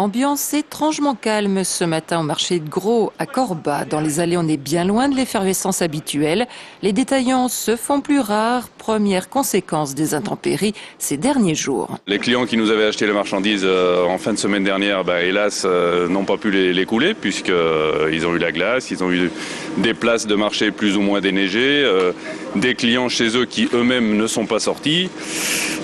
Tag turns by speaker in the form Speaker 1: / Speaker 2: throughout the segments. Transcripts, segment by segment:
Speaker 1: Ambiance étrangement calme ce matin au marché de Gros à Corba. Dans les allées, on est bien loin de l'effervescence habituelle. Les détaillants se font plus rares. Première conséquence des intempéries ces derniers jours.
Speaker 2: Les clients qui nous avaient acheté les marchandises en fin de semaine dernière, hélas, n'ont pas pu les couler puisqu'ils ont eu la glace, ils ont eu des places de marché plus ou moins déneigées, des clients chez eux qui eux-mêmes ne sont pas sortis.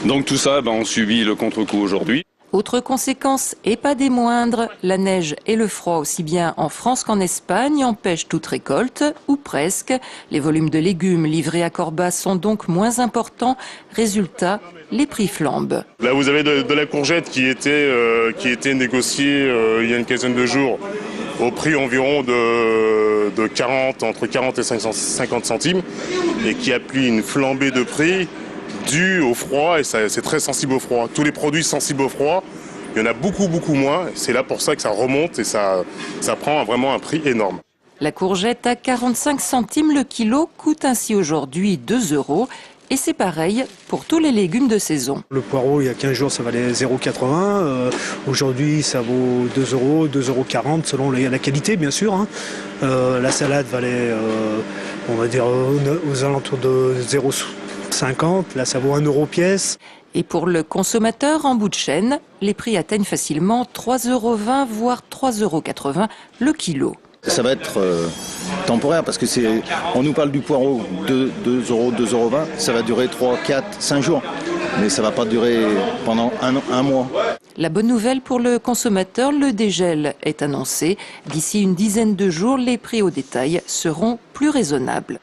Speaker 2: Donc tout ça, on subit le contre-coup aujourd'hui.
Speaker 1: Autre conséquence, et pas des moindres, la neige et le froid, aussi bien en France qu'en Espagne, empêchent toute récolte, ou presque. Les volumes de légumes livrés à Corba sont donc moins importants. Résultat, les prix flambent.
Speaker 3: Là, vous avez de la courgette qui était négociée il y a une quinzaine de jours au prix environ de 40, entre 40 et 50 centimes, et qui a pris une flambée de prix dû au froid, et c'est très sensible au froid. Tous les produits sensibles au froid, il y en a beaucoup moins. C'est là pour ça que ça remonte et ça prend vraiment un prix énorme.
Speaker 1: La courgette à 45 centimes le kilo coûte ainsi aujourd'hui 2 €. Et c'est pareil pour tous les légumes de saison.
Speaker 4: Le poireau, il y a 15 jours, ça valait 0,80 €. Aujourd'hui, ça vaut 2 €, 2,40 € selon la qualité, bien sûr. La salade valait, on va dire, aux alentours de 0,50 €. Là, ça vaut 1 € pièce.
Speaker 1: Et pour le consommateur en bout de chaîne, les prix atteignent facilement 3,20 €, voire 3,80 € le kilo.
Speaker 5: Ça va être temporaire parce que on nous parle du poireau de 2 €, 2,20 €, ça va durer 3, 4, 5 jours. Mais ça ne va pas durer pendant un mois.
Speaker 1: La bonne nouvelle pour le consommateur, le dégel est annoncé. D'ici une dizaine de jours, les prix au détail seront plus raisonnables.